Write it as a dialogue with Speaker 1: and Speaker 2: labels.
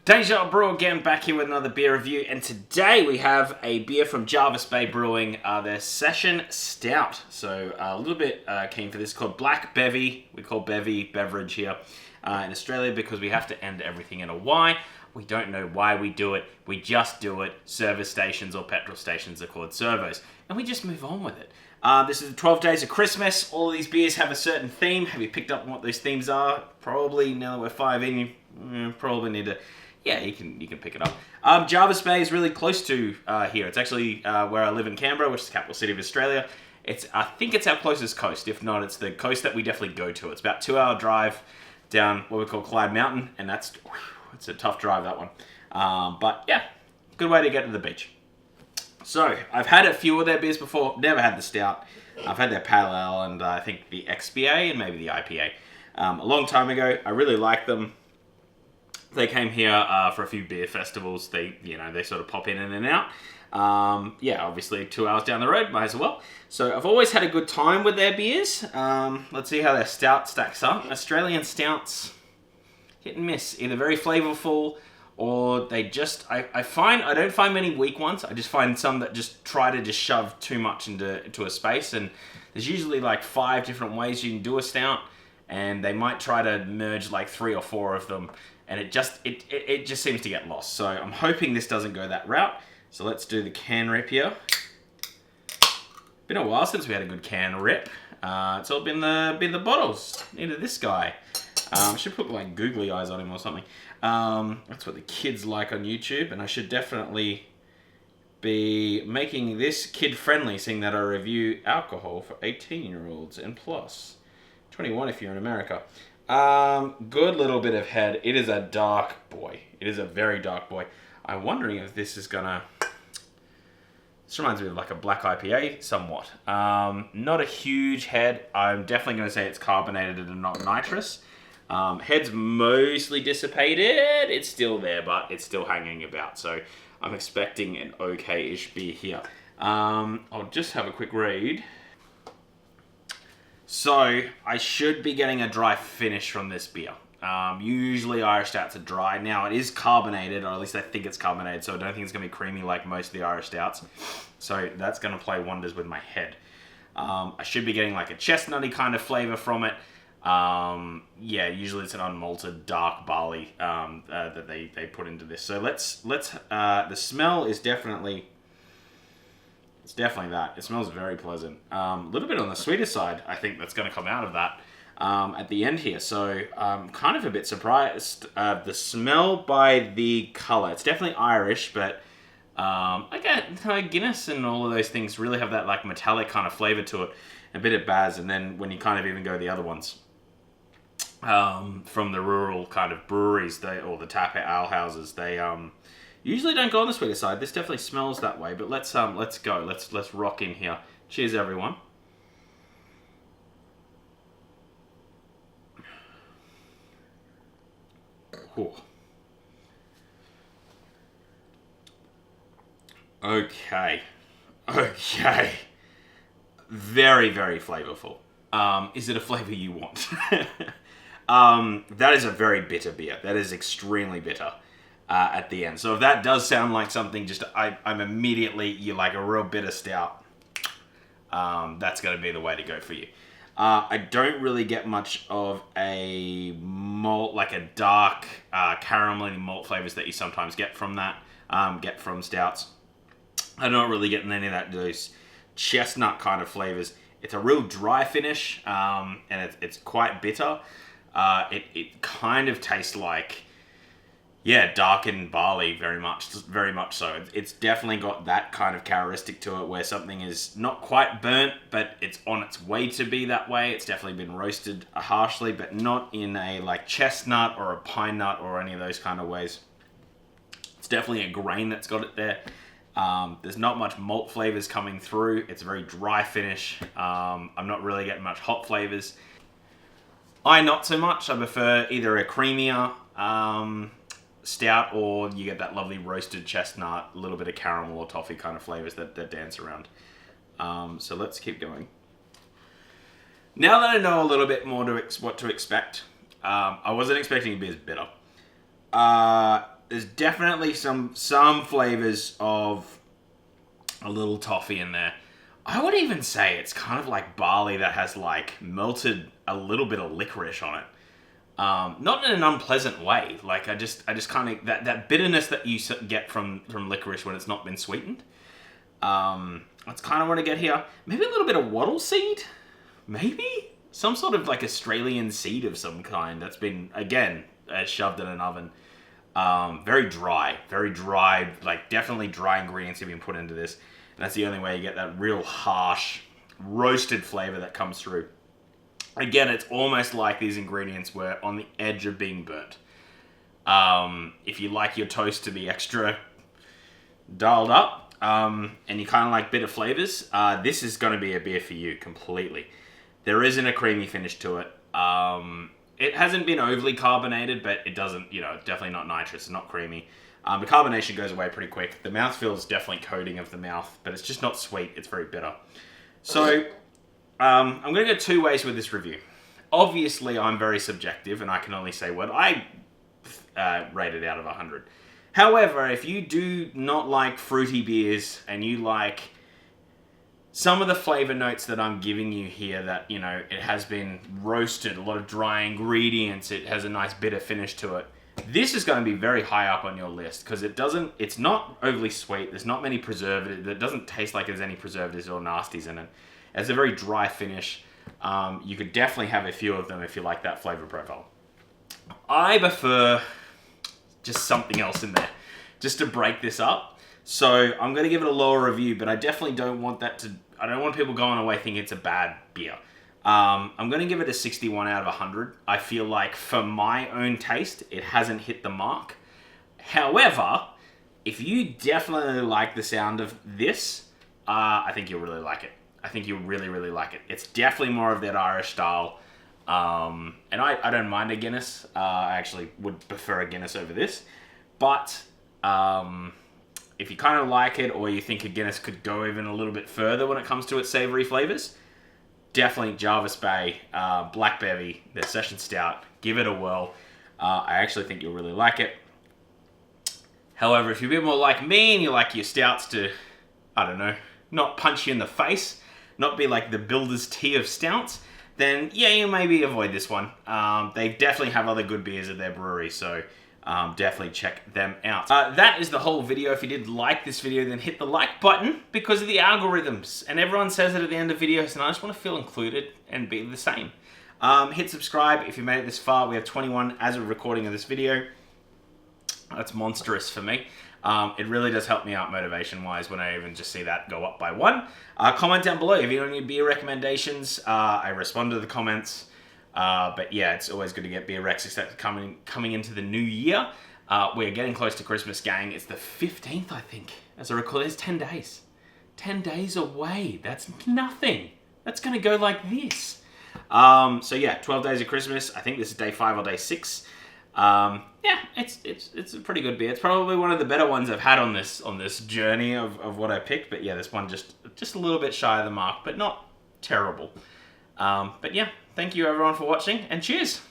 Speaker 1: Deja Brew again, back here with another beer review, and today we have a beer from Jervis Bay Brewing, their Session Stout. So a little bit keen for this, called Black Bevy. We call Bevy beverage here in Australia because we have to end everything in a Y. We don't know why we do it, we just do it. Service stations or petrol stations are called servos, and we just move on with it. This is the 12 Days of Christmas. All of these beers have a certain theme. Have you picked up on what those themes are? Probably, now that we're 5 in, you probably need to... Yeah, you can pick it up. Jervis Bay is really close to here. It's actually where I live in Canberra, which is the capital city of Australia. I think it's our closest coast. If not, it's the coast that we definitely go to. It's about a 2-hour drive down what we call Clyde Mountain, and it's a tough drive, that one. But yeah, good way to get to the beach. So, I've had a few of their beers before. Never had the Stout. I've had their Pale Ale and I think the XBA and maybe the IPA. A long time ago. I really liked them. They came here for a few beer festivals. They sort of pop in and out. Yeah, obviously 2 hours down the road, might as well. So I've always had a good time with their beers. Let's see how their Stout stacks up. Australian Stouts, hit and miss. Either very flavorful or they just... I don't find many weak ones. I just find some that just try to just shove too much into a space. And there's usually like 5 different ways you can do a Stout. And they might try to merge like 3 or 4 of them. And it just seems to get lost. So I'm hoping this doesn't go that route. So let's do the can rip here. Been a while since we had a good can rip. It's all been the bottles. Neither this guy. I should put like googly eyes on him or something. That's what the kids like on YouTube. And I should definitely be making this kid-friendly, seeing that I review alcohol for 18-year-olds and plus. 21 if you're in America. Good little bit of head. It is a dark boy. It is a very dark boy. I'm wondering if this is gonna... This reminds me of like a black IPA, somewhat. Not a huge head. I'm definitely going to say it's carbonated and not nitrous. Head's mostly dissipated. It's still there, but it's still hanging about. So I'm expecting an okay-ish beer here. I'll just have a quick read. So, I should be getting a dry finish from this beer. Usually Irish Stouts are dry. Now, it is carbonated, or at least I think it's carbonated, so I don't think it's going to be creamy like most of the Irish Stouts. So, that's going to play wonders with my head. I should be getting like a chestnutty kind of flavor from it. Yeah, usually it's an unmalted dark barley that they put into this. So, the smell is definitely... It's definitely that. It smells very pleasant. A little bit on the sweeter side, I think, that's going to come out of that at the end here. So I'm kind of a bit surprised. The smell by the colour. It's definitely Irish, but I get kind of Guinness and all of those things really have that like metallic kind of flavour to it. A bit of Baz, and then when you kind of even go the other ones. From the rural kind of breweries, or the tap ale houses, they... usually don't go on the sweeter side. This definitely smells that way, but let's go. Let's rock in here. Cheers, everyone. Ooh. Okay. Very, very flavorful. Is it a flavor you want? That is a very bitter beer. That is extremely bitter. At the end. So if that does sound like something, I'm immediately, you like a real bitter stout, that's going to be the way to go for you. I don't really get much of a malt, like a dark caramelly malt flavors that you sometimes get from stouts. I'm not really getting any of those chestnut kind of flavors. It's a real dry finish, and it's quite bitter. It kind of tastes like... Yeah, darkened barley, very much so. It's definitely got that kind of characteristic to it where something is not quite burnt, but it's on its way to be that way. It's definitely been roasted harshly, but not in a like chestnut or a pine nut or any of those kind of ways. It's definitely a grain that's got it there. There's not much malt flavors coming through. It's a very dry finish. I'm not really getting much hop flavors. Not so much. I prefer either a creamier... stout, or you get that lovely roasted chestnut, a little bit of caramel or toffee kind of flavors that dance around. So let's keep going. Now that I know a little bit more what to expect, I wasn't expecting it to be as bitter. There's definitely some flavors of a little toffee in there. I would even say it's kind of like barley that has like melted a little bit of licorice on it. Not in an unpleasant way. Like I just kind of that bitterness that you get from licorice when it's not been sweetened. That's kind of what I get here. Maybe a little bit of wattle seed. Maybe some sort of like Australian seed of some kind that's been again shoved in an oven. Very dry. Like definitely dry ingredients have been put into this. And that's the only way you get that real harsh roasted flavor that comes through. Again, it's almost like these ingredients were on the edge of being burnt. If you like your toast to be extra dialed up, and you kind of like bitter flavors, this is going to be a beer for you completely. There isn't a creamy finish to it. It hasn't been overly carbonated, but it doesn't, definitely not nitrous, it's not creamy. The carbonation goes away pretty quick. The mouthfeel is definitely coating of the mouth, but it's just not sweet, it's very bitter. So, I'm going to go two ways with this review. Obviously, I'm very subjective, and I can only say what I rated out of 100. However, if you do not like fruity beers, and you like some of the flavor notes that I'm giving you here, that, it has been roasted, a lot of dry ingredients, it has a nice bitter finish to it, this is going to be very high up on your list, because it's not overly sweet, there's not many preservatives, it doesn't taste like there's any preservatives or nasties in it. It's a very dry finish. You could definitely have a few of them if you like that flavor profile. I prefer just something else in there, just to break this up. So I'm going to give it a lower review, but I definitely don't want I don't want people going away thinking it's a bad beer. I'm going to give it a 61 out of 100. I feel like for my own taste, it hasn't hit the mark. However, if you definitely like the sound of this, I think you'll really like it. I think you'll really, really like it. It's definitely more of that Irish style. And I don't mind a Guinness. I actually would prefer a Guinness over this. But if you kind of like it, or you think a Guinness could go even a little bit further when it comes to its savory flavors, definitely Jervis Bay, Black Bevy, their Session Stout. Give it a whirl. I actually think you'll really like it. However, if you're a bit more like me and you like your stouts to, not punch you in the face, not be like the builder's tea of stouts, then yeah, you maybe avoid this one. They definitely have other good beers at their brewery, so definitely check them out. That is the whole video. If you did like this video, then hit the like button because of the algorithms. And everyone says it at the end of videos, and I just want to feel included and be the same. Hit subscribe if you made it this far. We have 21 as of recording of this video. That's monstrous for me. It really does help me out motivation-wise when I even just see that go up by 1. Comment down below if you have any beer recommendations. I respond to the comments. But yeah, it's always good to get beer recs, except coming into the new year. We're getting close to Christmas, gang. It's the 15th, I think. As I recall, it's 10 days. 10 days away. That's nothing. That's going to go like this. So yeah, 12 days of Christmas. I think this is day 5 or day 6. Yeah, it's a pretty good beer. It's probably one of the better ones I've had on this journey of what I picked. But yeah, this one just a little bit shy of the mark, but not terrible. But yeah, thank you everyone for watching, and cheers!